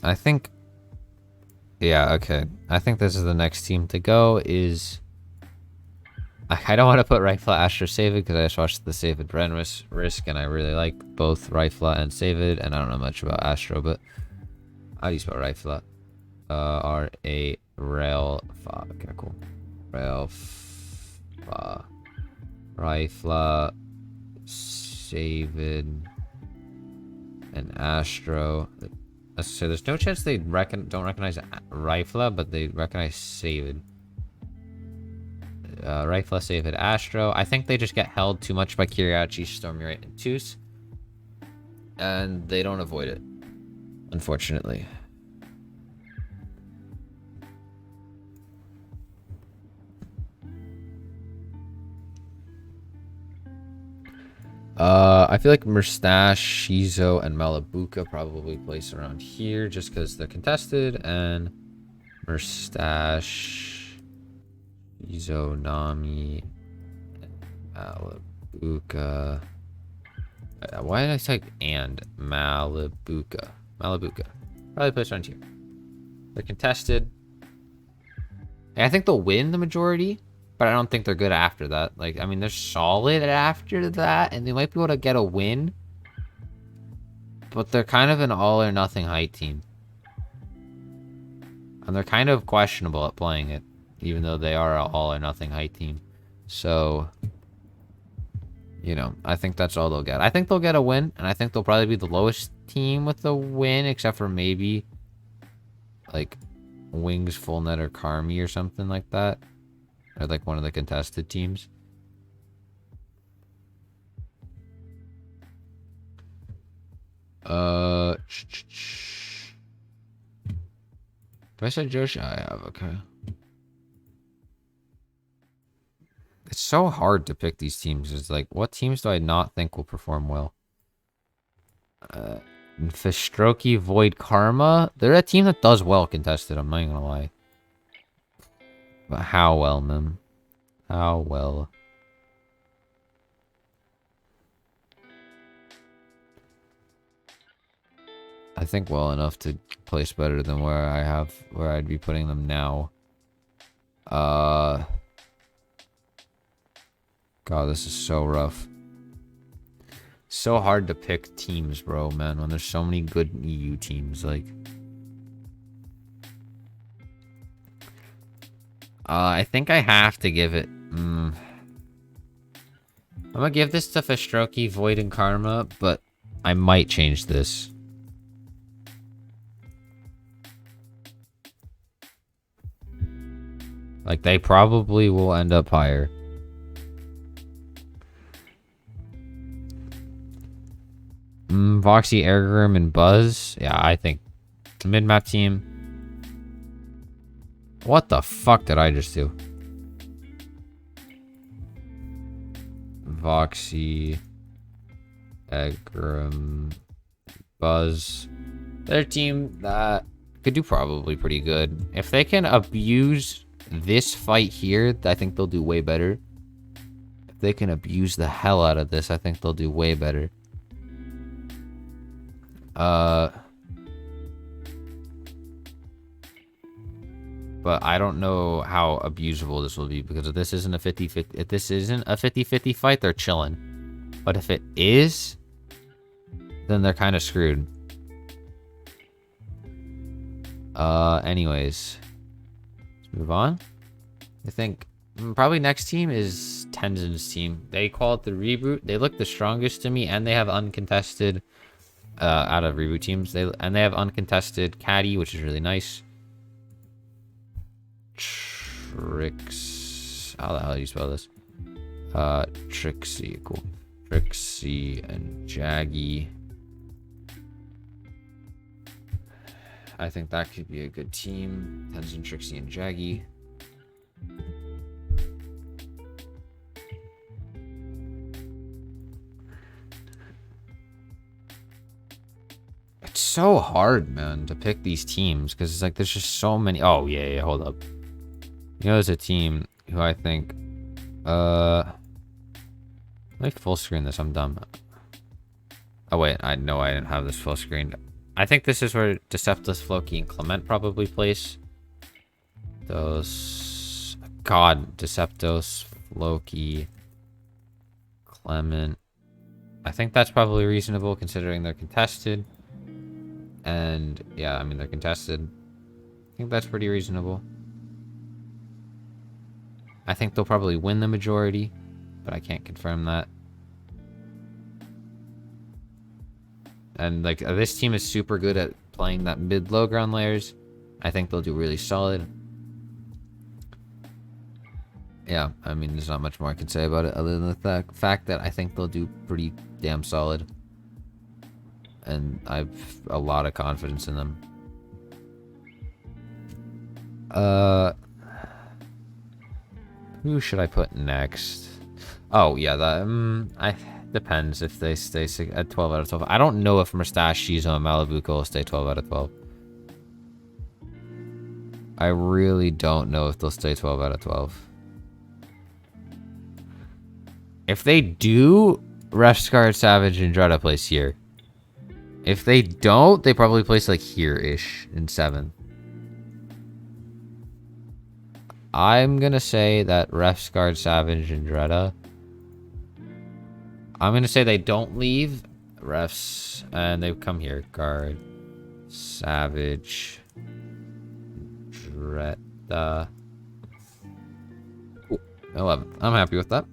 I think... Yeah, okay. I think this is the next team to go is... I don't want to put Rifla, Astra, Savid because I just watched the Savid Ren Risk and I really like both Rifla and Savid and I don't know much about Astro, but how do you spell Rifla? R-A-Railfa. Okay, cool. Railfa. Rifla, Savid, and Astro. So there's no chance they don't recognize Rifla, but they recognize Savid. Rifla, Savid, Astro. I think they just get held too much by Kiriachi, Stormurate, and Toos. And they don't avoid it, unfortunately. I feel like Mustache, Shizo, and Malabuka probably place around here just because they're contested, and Mustache, Shizo, Nami, and Malabuka. Why did I type and Malabuka? Malabuka. Probably place around here. They're contested. And I think they'll win the majority, but I don't think they're good after that. Like, I mean, they're solid after that, and they might be able to get a win, but they're kind of an all or nothing height team. And they're kind of questionable at playing it, even though they are an all or nothing height team. So, you know, I think that's all they'll get. I think they'll get a win, and I think they'll probably be the lowest team with the win, except for maybe, like, Wings, Fullnet, or Karmi or something like that. Or like one of the contested teams. Do I say Joshi? I have, okay. It's so hard to pick these teams. It's like, what teams do I not think will perform well? Fistroki, Void, Karma. They're a team that does well contested, I'm not even gonna lie. But how well, man? How well? I think well enough to place better than where I'd be putting them now. God, this is so rough. So hard to pick teams, bro, man, when there's so many good EU teams, like. I think I have to give it. I'm gonna give this to Fistroki, Void, and Karma, but I might change this. Like, they probably will end up higher. Voxy, Ergrim, and Buzz. Yeah, I think the mid-map team. What the fuck did I just do? Voxy, Ergrim, Buzz. Their team that could do probably pretty good. If they can abuse this fight here, I think they'll do way better. If they can abuse the hell out of this, I think they'll do way better. But I don't know how abusable this will be, because if this isn't a 50-50, if this isn't a 50-50 fight, they're chilling. But if it is, then they're kind of screwed. Anyways, let's move on. I think probably next team is Tenzin's team. They call it the reboot. They look the strongest to me, and they have uncontested out of reboot teams. They have uncontested Caddy, which is really nice. Trix. How the hell do you spell this? Trixie. Cool. Trixie and Jaggy. I think that could be a good team. Tenzin, Trixie, and Jaggy. It's so hard, man, to pick these teams, because it's like there's just so many. Oh, yeah, hold up. You know, there's a team who I think, let me full screen this. I'm dumb. Oh wait, I know I didn't have this full screen. I think this is where Deceptus, Floki, and Clement probably place. Those, God, Deceptos, Floki, Clement. I think that's probably reasonable considering they're contested. And yeah, I mean, they're contested. I think that's pretty reasonable. I think they'll probably win the majority, but I can't confirm that. And like, this team is super good at playing that mid-low ground layers. I think they'll do really solid. Yeah, I mean, there's not much more I can say about it other than the fact that I think they'll do pretty damn solid. And I have a lot of confidence in them. Who should I put next? Oh, yeah, that I depends if they stay at 12 out of 12. I don't know if Mustache, Shizo, and Malibu will stay 12 out of 12. I really don't know if they'll stay 12 out of 12. If they do, Refscard, Savage, and Dreda place here. If they don't, they probably place like here-ish in 7th. I'm gonna say that Refscard, Savage, and Dreda. I'm gonna say they don't leave refs and they come here. Guard, Savage, Dreda. Ooh, 11. I'm happy with that.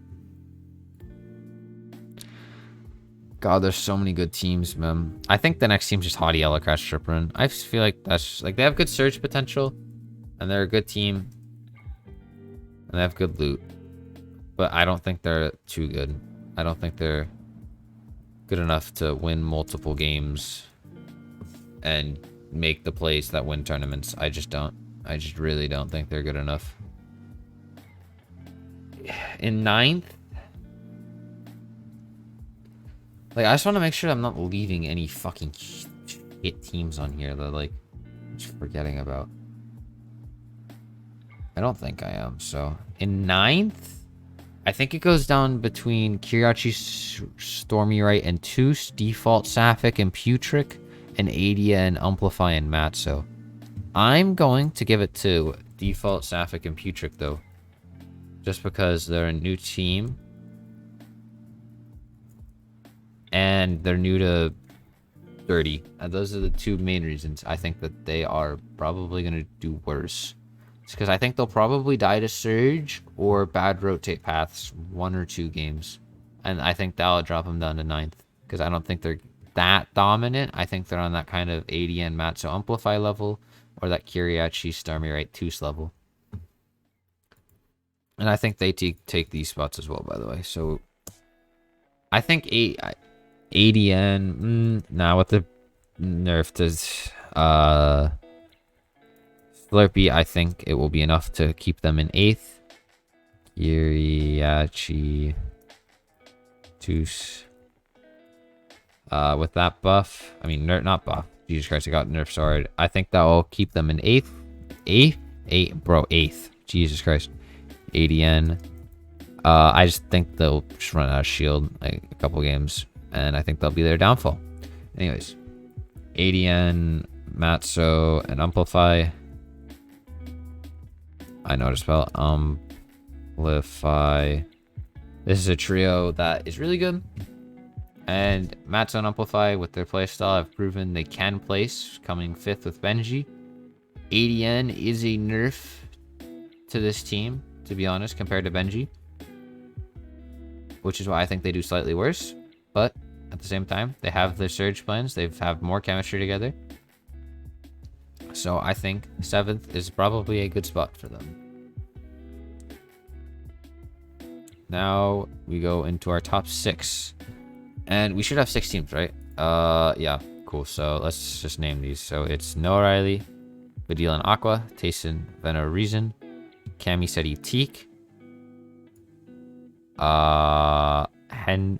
God, there's so many good teams, man. I think the next team's just Haughty, Yellow Crash, Tripperin. I just feel like that's like they have good surge potential, and they're a good team, and they have good loot. But I don't think they're too good. I don't think they're good enough to win multiple games and make the plays that win tournaments. I just don't. I just really don't think they're good enough. In 9th, like, I just want to make sure I'm not leaving any fucking shit teams on here that, like, I'm just forgetting about. I don't think I am, so. In 9th, I think it goes down between Kiriachi, Stormy Right, and Toos, Default, Sapphic, and Putric, and Adia, and Amplify, and Matzo. I'm going to give it to Default, Sapphic, and Putric, though. Just because they're a new team. And they're new to 30. And those are the two main reasons I think that they are probably going to do worse. It's because I think they'll probably die to Surge or bad rotate paths 1 or 2 games. And I think that'll drop them down to 9th. Because I don't think they're that dominant. I think they're on that kind of ADN Matzo Amplify level. Or that Kiriachi Stormy Right Toos level. And I think they take these spots as well, by the way. So I think ADN, now with the nerf to Slurpee, I think it will be enough to keep them in 8th. Kiriachi, Toos. With that buff, I mean, not buff. Jesus Christ, I got nerf sword. I think that will keep them in 8th. 8th. Jesus Christ. ADN. I just think they'll just run out of shield like a couple games. And I think that'll be their downfall. Anyways. ADN, Matzo, and Amplify. I know how to spell Amplify. This is a trio that is really good. And Matzo and Amplify with their playstyle have proven they can place, coming 5th with Benji. ADN is a nerf to this team, to be honest, compared to Benji. Which is why I think they do slightly worse. But at the same time, they have their surge plans. They have more chemistry together. So I think 7th is probably a good spot for them. Now we go into our top 6. And we should have 6 teams, right? Yeah, cool. So let's just name these. So it's Noah Riley, Badil and Aqua, Tayson, Veno Reason, Cami Seti Teak.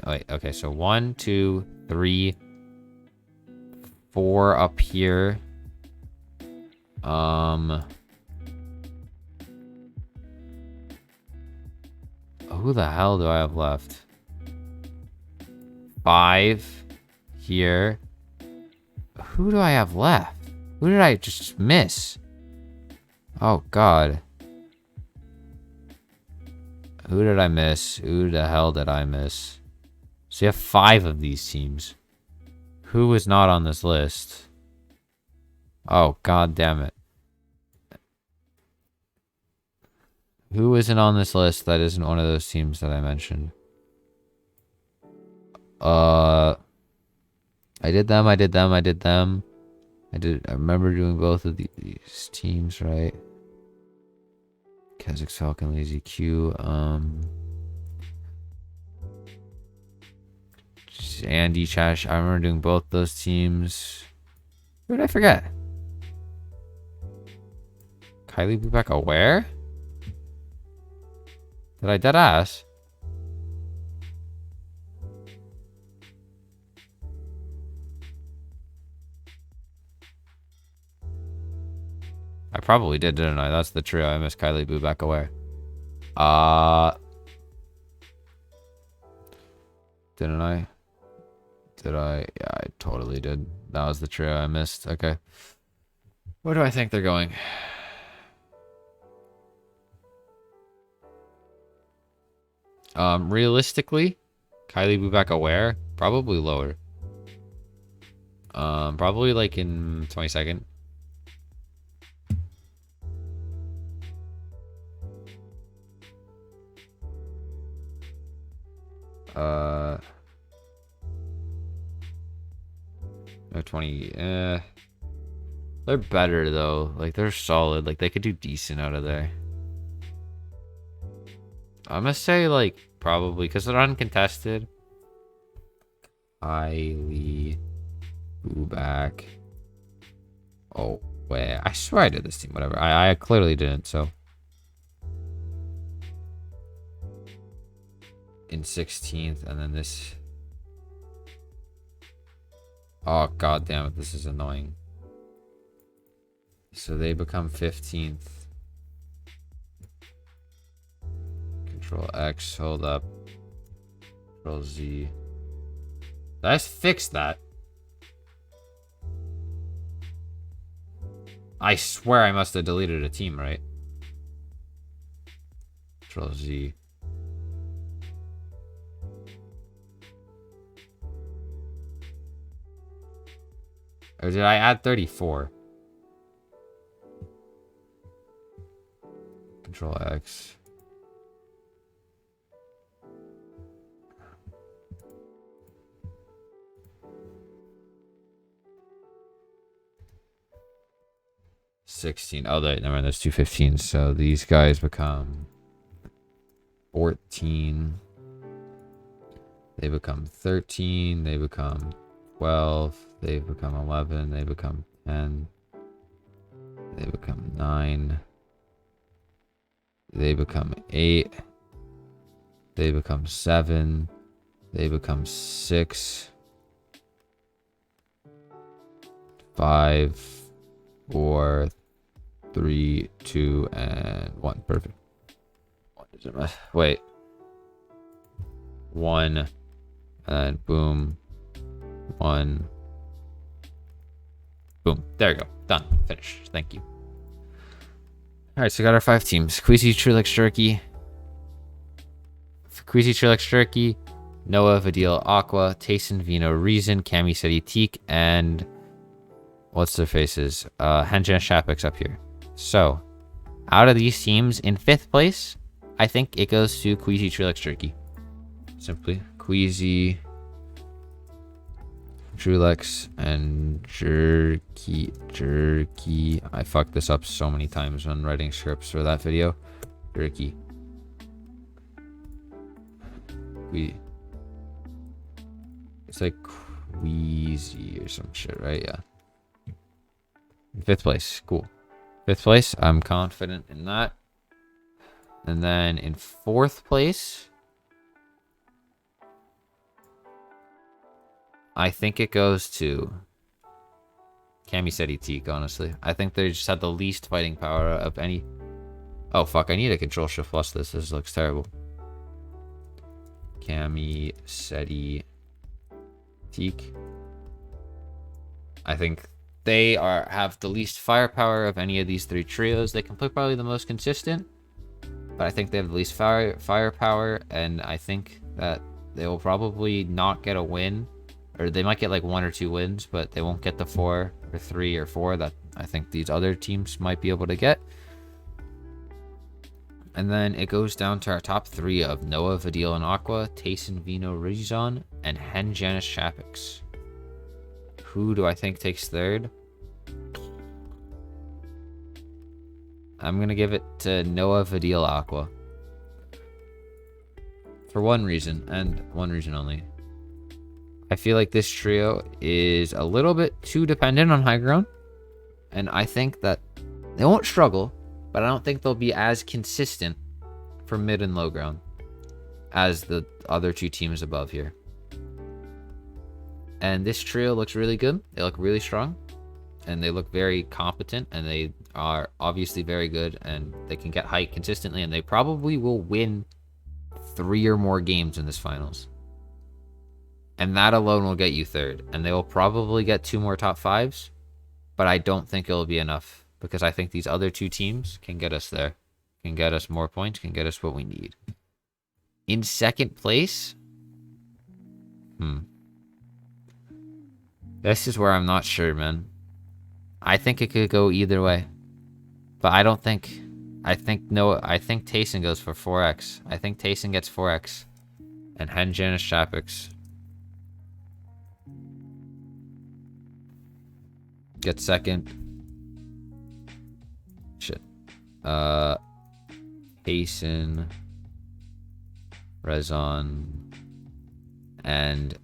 Wait, okay, so 1, 2, 3, 4 up here. Who the hell do I have left? 5 here. Who do I have left? Who did I just miss? Oh, God. Who did I miss? Who the hell did I miss? So you have 5 of these teams. Who is not on this list? Oh, God damn it. Who isn't on this list that isn't one of those teams that I mentioned? I did them. I remember doing both of these teams, right? Kha'Zix, Falcon, Lazy Q, Andy, Chash. I remember doing both those teams. Who did I forget? Kylie Bubaka, where? Did I dead ass? I probably did, didn't I? That's the trio. I missed Kylie Boo back away. Didn't I? Did I? Yeah, I totally did. That was the trio I missed. Okay. Where do I think they're going? Realistically, Kylie Boo back aware? Probably lower. Probably like in 22nd. No, 20. They're better though. Like they're solid. Like they could do decent out of there. I'm gonna say like probably because they're uncontested. Kylie Boo back. Oh wait, I swear I did this team. Whatever. I clearly didn't. So in 16th, and then this. Oh god damn it! This is annoying. So they become 15th. Control X, hold up. Control Z. Let's fix that. I swear I must have deleted a team, right? Control Z. Or did I add 34? Control X. $16. Oh, never mind. There's two 15s. So these guys become 14. They become 13. They become 12. They become 11. They become 10. They become 9. They become 8. They become 7. They become 6. 5, 4, 3, 2, and 1. Perfect. Wait. 1. And boom. 1. Boom. There you go. Done. Finished. Thank you. Alright, so we got our 5 teams. Queasy, Trulix, Jerky. Queasy, Trulix, Jerky. Noah, Vidil, Aqua. Tayson, Vino, Reason. Cami, City, Teak. And what's their faces? Henjan, Shapix up here. So, out of these teams, in 5th place, I think it goes to Queasy, Trulix, Jerky. Simply. Queasy, Trulix, and Jerky. I fucked this up so many times when writing scripts for that video. Jerky. It's like Queasy or some shit, right? Yeah. 5th place. Cool. 5th place. I'm confident in that. And then in 4th place, I think it goes to Cami, City, Teak, honestly. I think they just had the least fighting power of any. Oh, fuck. I need a control shift plus this. This looks terrible. Cami, City, Teak. I think they have the least firepower of any of these 3 trios. They can play probably the most consistent, but I think they have the least firepower, and I think that they will probably not get a win, or they might get like 1 or 2 wins, but they won't get the 4 or 3 or 4 that I think these other teams might be able to get. And then it goes down to our top 3 of Noah, Vidil, and Aqua, Tayson, Vino, Rizon, and Hen, Janice, Shapix. Who do I think takes 3rd? I'm going to give it to Noah, Vidil, Aqua. For one reason, and one reason only. I feel like this trio is a little bit too dependent on high ground. And I think that they won't struggle, but I don't think they'll be as consistent for mid and low ground as the other 2 teams above here. And this trio looks really good. They look really strong. And they look very competent. And they are obviously very good, and they can get height consistently, and they probably will win 3 or more games in this finals. And that alone will get you third. And they will probably get 2 more top 5s, but I don't think it'll be enough, because I think these other 2 teams can get us there. Can get us more points, can get us what we need. In second place, this is where I'm not sure, man. I think it could go either way. But I don't think... I think Tayson goes for 4x. I think Tayson gets 4x. And Henjanis Chapix gets second. Shit. Tayson, Rezon, and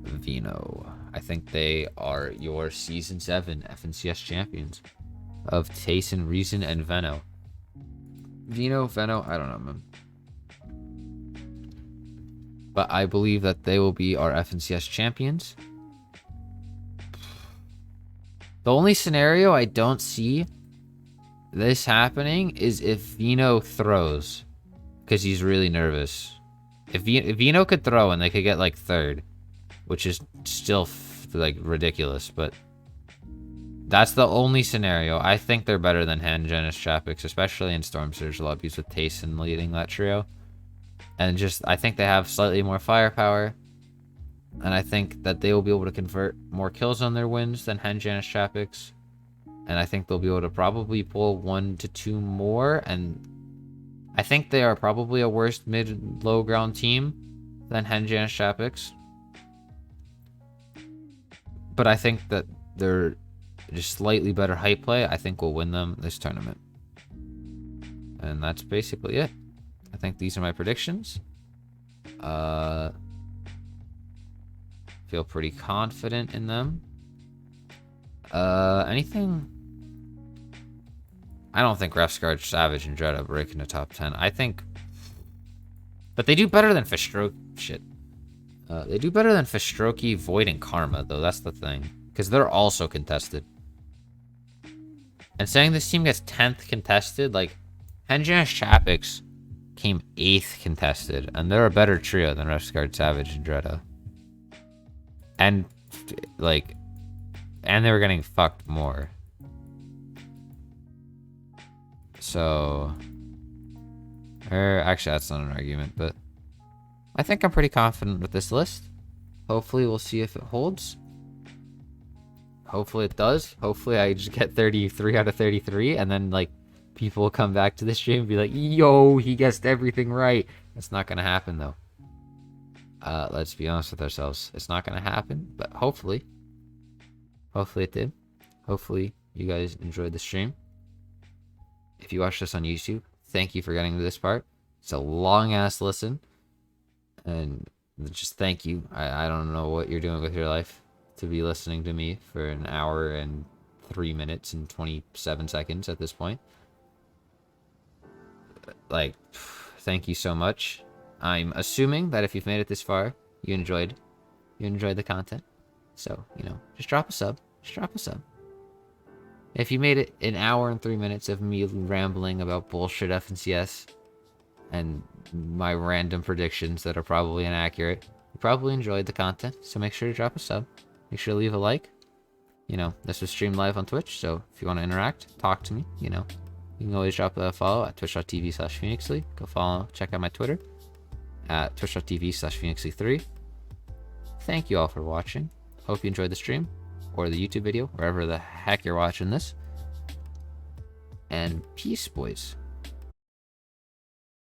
Vino. I think they are your Season 7 FNCS champions of Tayson, Reason, and Veno. Vino, I don't know, man. But I believe that they will be our FNCS champions. The only scenario I don't see this happening is if Vino throws, because he's really nervous. If Vino could throw and they could get like third, which is still like ridiculous, but that's the only scenario. I think they're better than Henjanis Chapix, especially in Storm Surge lobbies with Tayson leading that trio. And just, I think they have slightly more firepower. And I think that they will be able to convert more kills on their wins than Henjanis Chapix. And I think they'll be able to probably pull 1 to 2 more. And I think they are probably a worse mid-low ground team than Henjanis Chapix. But I think that they're just slightly better height play. I think will win them this tournament. And that's basically it. I think these are my predictions. Feel pretty confident in them. Anything? I don't think Refsguard, Savage, and Dredda break into top 10. I think... But they do better than Fishstroke. Shit. They do better than Fishstroke, Void, and Karma, though. That's the thing. Because they're also contested. And saying this team gets 10th contested, like, Henjanis Chapix came 8th contested. And they're a better trio than Refsguard, Savage, and Dredda. And, like... And they were getting fucked more. So... actually, that's not an argument, but... I think I'm pretty confident with this list. Hopefully, we'll see if it holds. Hopefully, it does. Hopefully, I just get 33 out of 33, and then, like, people will come back to the stream and be like, yo, he guessed everything right. That's not gonna happen, though. Let's be honest with ourselves. It's not gonna happen, but hopefully. Hopefully it did. Hopefully you guys enjoyed the stream. If you watched this on YouTube, thank you for getting to this part. It's a long-ass listen. And just thank you. I don't know what you're doing with your life to be listening to me for an hour and 3 minutes and 27 seconds at this point. Like, thank you so much. I'm assuming that if you've made it this far, you enjoyed the content. So, you know, just drop a sub. Just drop a sub. If you made it an hour and 3 minutes of me rambling about bullshit FNCS and my random predictions that are probably inaccurate, you probably enjoyed the content. So make sure to drop a sub. Make sure to leave a like. You know, this was streamed live on Twitch, so if you want to interact, talk to me, you know. You can always drop a follow at twitch.tv/PhoenixLeague. Go follow, check out my Twitter at twitch.tv/PhoenixLeague3. Thank you all for watching. Hope you enjoyed the stream or the YouTube video, wherever the heck you're watching this. And peace, boys.